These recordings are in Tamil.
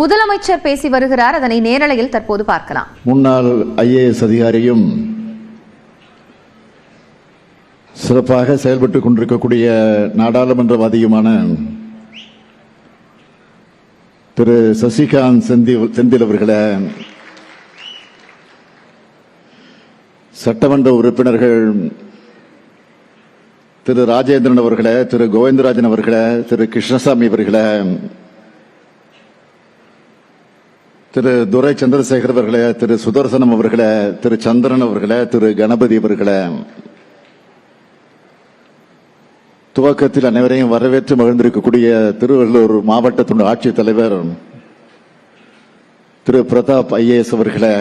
முதலமைச்சர் பேசி வருகிறார். அதனை நேரலையில் தற்போது பார்க்கலாம். முன்னாள் IAS அதிகாரியும் சிறப்பாக செயல்பட்டுக் கொண்டிருக்கக்கூடிய நாடாளுமன்றவாதியுமான திரு சசிகாந்த் செந்தில் அவர்களே, சட்டமன்ற உறுப்பினர்கள் திரு ராஜேந்திரன் அவர்களே, திரு கோவிந்தராஜன் அவர்களே, திரு கிருஷ்ணசாமி அவர்களே, திரு துரை சந்திரசேகர் அவர்களே, திரு சுதர்சனம் அவர்களே, திரு சந்திரன் அவர்களே, திரு கணபதி அவர்களே, துவக்கத்தில் அனைவரையும் வரவேற்று மகிழ்ந்திருக்கக்கூடிய திருவள்ளூர் மாவட்ட ஆட்சித் தலைவர் திரு பிரதாப் IAS அவர்களே,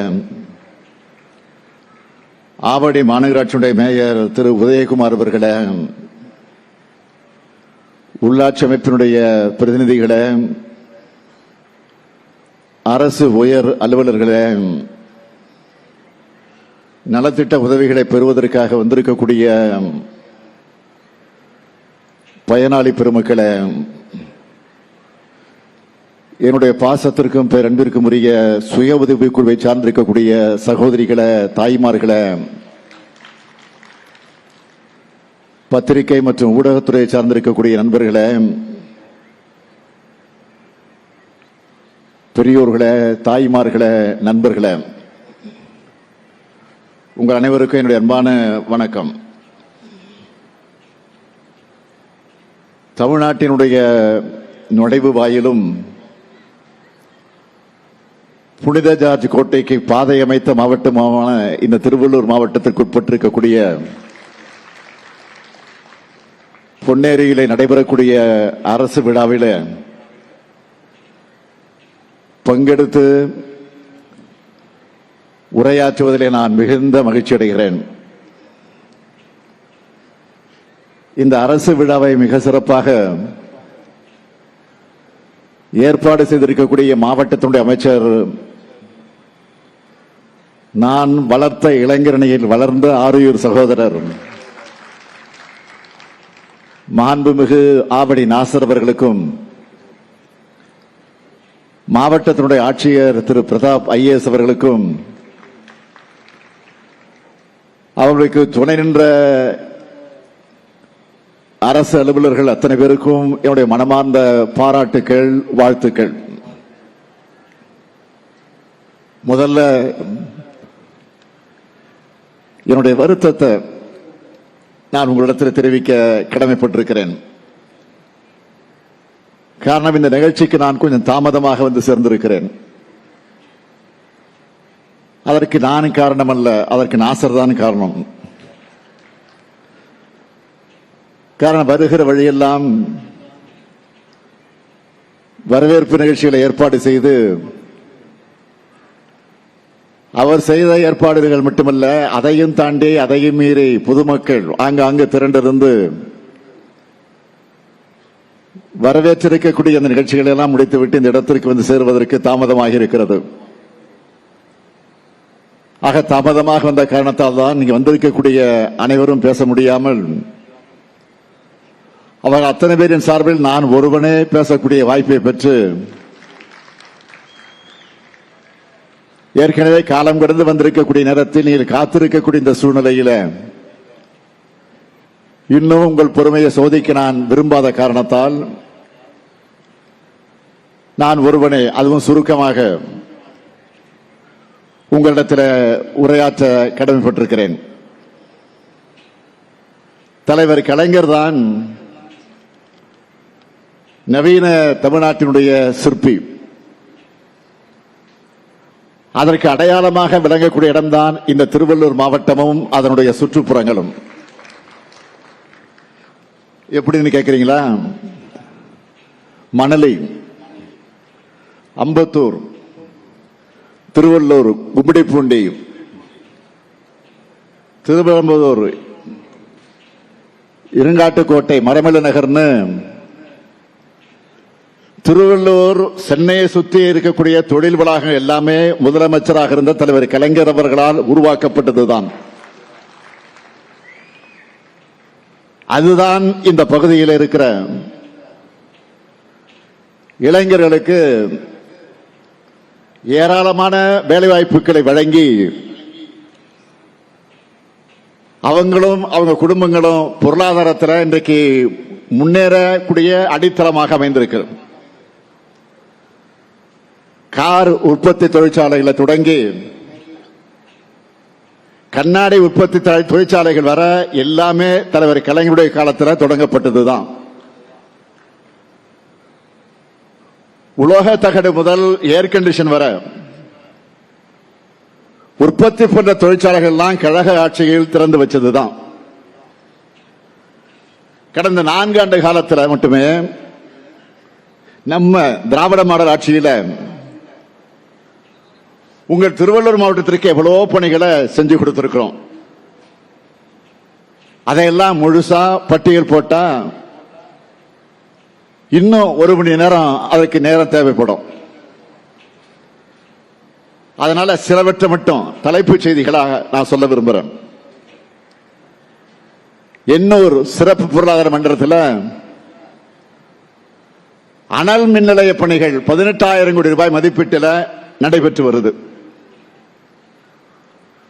ஆவடி மாநகராட்சியுடைய மேயர் திரு உதயகுமார் அவர்களே, உள்ளாட்சி அமைப்பினுடைய பிரதிநிதிகளே, அரசு உயர் அலுவலர்களே, நலத்திட்ட உதவிகளை பெறுவதற்காக வந்திருக்கக்கூடிய பயனாளி பெருமக்களே, என்னுடைய பாசத்திற்கும் பேரன்பிற்கும் உரிய சுய உதவி குழுவை சார்ந்திருக்கக்கூடிய சகோதரிகளே, தாய்மார்களே, பத்திரிகை மற்றும் ஊடகத்துறையை சார்ந்திருக்கக்கூடிய நண்பர்களே, பெரியோர்களே, தாய்மார்களே, நண்பர்களே, உங்கள் அனைவருக்கும் என்னுடைய அன்பான வணக்கம். தமிழ்நாட்டினுடைய நுழைவு வாயிலும் புனித ஜார்ஜ் கோட்டைக்கு பாதை அமைத்த மாவட்டமான இந்த திருவள்ளூர் மாவட்டத்திற்கு உட்பட்டிருக்கக்கூடிய பொன்னேரியிலே நடைபெறக்கூடிய அரசு விழாவில் பங்கெடுத்து உரையாற்றுவதிலே நான் மிகுந்த மகிழ்ச்சி அடைகிறேன். இந்த அரசு விழாவை மிக சிறப்பாக ஏற்பாடு செய்திருக்கக்கூடிய மாவட்டத்தினுடைய அமைச்சர், நான் வளர்த்த இளைஞரணியில் வளர்ந்த ஆரியூர் சகோதரர் மாண்புமிகு ஆவடி நாசர் அவர்களுக்கும், மாவட்டத்தினுடைய ஆட்சியர் திரு பிரதாப் IAS அவர்களுக்கும், அவர்களுக்கு துணை நின்ற அரசு அலுவலர்கள் அத்தனை பேருக்கும் என்னுடைய மனமார்ந்த பாராட்டுக்கள், வாழ்த்துக்கள். முதல்ல என்னுடைய வருத்தத்தை நான் உங்களிடத்தில் தெரிவிக்க கடமைப்பட்டிருக்கிறேன். காரணம், இந்த நிகழ்ச்சிக்கு நான் கொஞ்சம் தாமதமாக வந்து சேர்ந்திருக்கிறேன். அதற்கு நான் காரணம் அல்ல, அதற்கு நாசர் தான் காரணம். காரணம், வருகிற வழியெல்லாம் வரவேற்பு நிகழ்ச்சிகளை ஏற்பாடு செய்து, அவர் செய்த ஏற்பாடுகள் மட்டுமல்ல, அதையும் தாண்டி அதையும் மீறி பொதுமக்கள் ஆங்காங்கு திரண்டிருந்து வரவேற்றிருக்கக்கூடிய அந்த நிகழ்ச்சிகளை எல்லாம் முடித்துவிட்டு இந்த இடத்திற்கு வந்து சேருவதற்கு தாமதமாக இருக்கிறது. ஆக தாமதமாக வந்த காரணத்தால் தான் நீங்க வந்திருக்கக்கூடிய அனைவரும் பேச முடியாமல், அவர் அத்தனை பேரின் சார்பில் நான் ஒருவனே பேசக்கூடிய வாய்ப்பை பெற்று, ஏற்கனவே காலம் கடந்து வந்திருக்கக்கூடிய நேரத்தில் நீங்கள் காத்திருக்கக்கூடிய இந்த சூழ்நிலையில இன்னும் உங்கள் பொறுமையை சோதிக்க நான் விரும்பாத காரணத்தால் நான் ஒருவனே, அதுவும் சுருக்கமாக உங்களிடத்தில் உரையாற்ற கடமைப்பட்டிருக்கிறேன். தலைவர் கலைஞர் தான் நவீன தமிழ்நாட்டினுடைய சிற்பி. அதற்கு அடையாளமாக விளங்கக்கூடிய இடம்தான் இந்த திருவள்ளூர் மாவட்டமும் அதனுடைய சுற்றுப்புறங்களும். எப்படின்னு கேட்கிறீங்களா? மணலி, அம்பத்தூர், திருவள்ளூர், கும்மிடிப்பூண்டி, திருவெம்புதூர், இருங்காட்டுக்கோட்டை, மரமலை நகர்னு திருவள்ளூர், சென்னையை சுற்றி இருக்கக்கூடிய தொழில் வளாகம் எல்லாமே முதலமைச்சராக இருந்த தலைவர் கலைஞர் அவர்களால் உருவாக்கப்பட்டதுதான். அதுதான் இந்த பகுதியில் இருக்கிற இளைஞர்களுக்கு ஏராளமான வேலைவாய்ப்புகளை வழங்கி அவங்களும் அவங்க குடும்பங்களும் பொருளாதாரத்தில் இன்றைக்கு முன்னேறக்கூடிய அடித்தளமாக அமைந்திருக்கிறது. கார் உற்பத்தி தொழிற்சாலைகளை தொடங்கி கண்ணாடி உற்பத்தி தொழிற்சாலைகள் வர எல்லாமே தலைவர் கலைஞருடைய காலத்தில் தொடங்கப்பட்டதுதான். உலோக தகடு முதல் ஏர் கண்டிஷன் வர உற்பத்தி போன்ற தொழிற்சாலைகள் எல்லாம் கழக ஆட்சியில் திறந்து வச்சதுதான். கடந்த 4 ஆண்டு காலத்தில் மட்டுமே நம்ம திராவிட மாடல் ஆட்சியில் உங்கள் திருவள்ளூர் மாவட்டத்திற்கு எவ்வளவோ பணிகளை செஞ்சு கொடுத்திருக்கிறோம். அதையெல்லாம் முழுசா பட்டியல் போட்டா இன்னும் 1 மணி நேரம் அதற்கு நேரம் தேவைப்படும். அதனால சிலவற்றை மட்டும் தலைப்புச் செய்திகளாக நான் சொல்ல விரும்புகிறேன். எண்ணூர் சிறப்பு பொருளாதார மண்டலத்தில் அனல் மின் நிலைய பணிகள் 18,000 கோடி ரூபாய் மதிப்பீட்டில் நடைபெற்று வருது.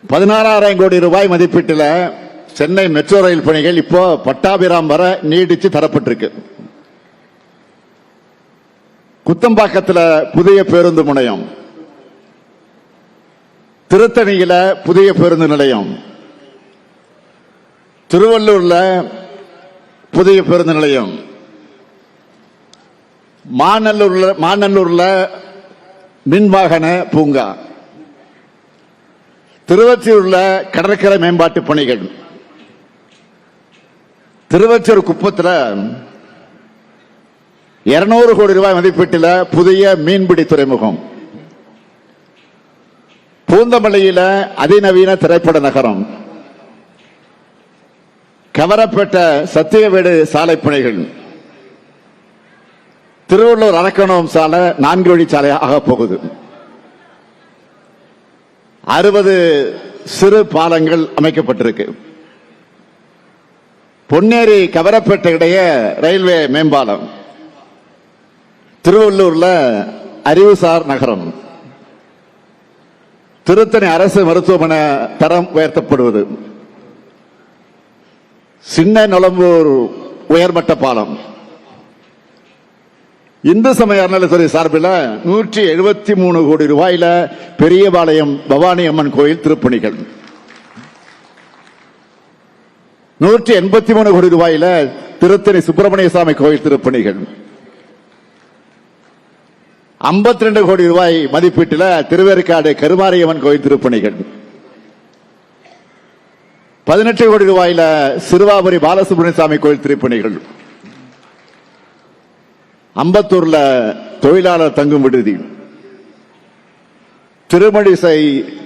16,000 கோடி ரூபாய் மதிப்பீட்டில் சென்னை மெட்ரோ ரயில் பணிகள் இப்போ பட்டாபிராம் வர நீடிச்சு தரப்பட்டிருக்கு. குத்தம்பாக்கத்தில் புதிய பேருந்து முனையம், திருத்தணியில புதிய பேருந்து நிலையம், திருவள்ளூர்ல புதிய பேருந்து நிலையம், மாநல்லூர்ல மின்வாகன பூங்கா, திருவொற்றியூர்ல கடற்கரை மேம்பாட்டு பணிகள், திருவொற்றியூர் குப்பத்தில் 200 கோடி ரூபாய் மதிப்பீட்டில் புதிய மீன்பிடி துறைமுகம், பூந்தமல்லியில அதிநவீன திரைப்பட நகரம், கவரப்பேட்டை சத்தியவேடு சாலை பணிகள், திருவள்ளூர் அரக்கணம் சாலை 4 வழி சாலை ஆக போகுது. 60 சிறு பாலங்கள் அமைக்கப்பட்டிருக்கு. பொன்னேரி கவரப்பேட்டை இடையே ரயில்வே மேம்பாலம், திருவள்ளூர்ல அறிவுசார் நகரம், திருத்தணி அரசு மருத்துவமனை தரம் உயர்த்தப்படுவது, சின்ன நொலம்பூர் உயர்மட்ட பாலம், இந்து சமய அறநிலையத்துறை சார்பில் 173 கோடி ரூபாயில பெரியபாளையம் பவானி அம்மன் கோயில் திருப்பணிகள், 183 கோடி ரூபாயில திருத்தணி சுப்பிரமணிய சாமி கோயில் திருப்பணிகள், 52 கோடி ரூபாய் மதிப்பீட்டில் திருவேற்காடு கருமாரியம்மன் கோயில் திருப்பணிகள், 18 கோடி ரூபாயில சிறுவாபுரி பாலசுப்ரமணிய சாமி கோயில் திருப்பணிகள், அம்பத்தூர்ல தொழிலாளர் தங்கும் விடுதி, திருமழிசை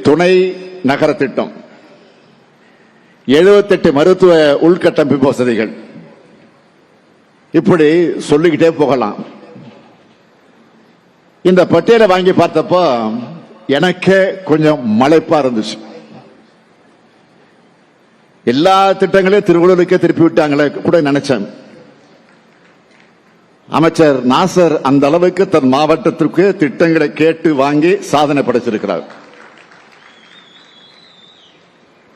துணை நகர திட்டம், 78 மருத்துவ உள்கட்டமைப்பு வசதிகள், இப்படி சொல்லிக்கிட்டே போகலாம். இந்த பட்டியலை வாங்கி பார்த்தப்போ எனக்கே கொஞ்சம் மலைப்பா இருந்துச்சு. எல்லா திட்டங்களையும் திருவள்ளூருக்கே திருப்பி விட்டாங்களே கூட நினைச்சேன். அமைச்சர் நாசர் அந்த அளவுக்கு தன் மாவட்டத்திற்கு திட்டங்களை கேட்டு வாங்கி சாதனை படைச்சிருக்கிறார்.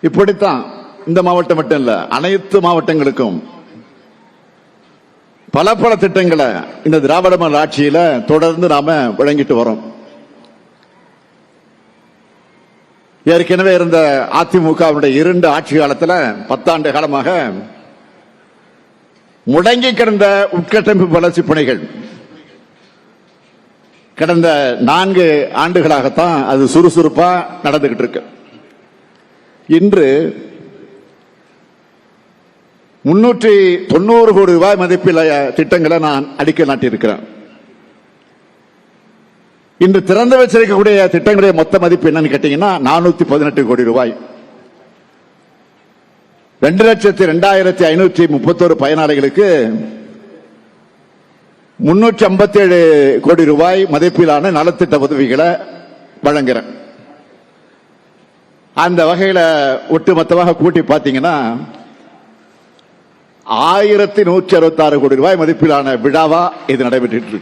இப்படித்தான் இந்த மாவட்டம் மட்டும் இல்ல, அனைத்து மாவட்டங்களுக்கும் பல பல திட்டங்களை இந்த திராவிட மாடல் ஆட்சியில தொடர்ந்து நாம வழங்கிட்டு வரோம். ஏற்கனவே இருந்த அதிமுகவுடைய 2 ஆட்சி காலத்தில் 10 ஆண்டு காலமாக முடங்கி கிடந்த உட்கட்டமைப்பு வளர்ச்சி பணிகள் கடந்த 4 ஆண்டுகளாகத்தான் அது சுறுசுறுப்பா நடந்துகிட்டு இருக்கு. இன்று 390 கோடி ரூபாய் மதிப்பில் திட்டங்களை நான் அடிக்கல் நாட்டியிருக்கிறேன். இன்று திறந்து வச்சிருக்கக்கூடிய திட்டங்களுடைய மொத்த மதிப்பு என்னன்னு கேட்டீங்கன்னா 418 கோடி ரூபாய். 2,02,531 பயனாளிகளுக்கு 357 கோடி ரூபாய் மதிப்பிலான நலத்திட்ட உதவிகளை வழங்குறேன். அந்த வகையில் ஒட்டுமொத்தமாக கூட்டி பார்த்தீங்கன்னா 1,166 கோடி ரூபாய் மதிப்பிலான விழாவா இது நடைபெற்று இருக்கு.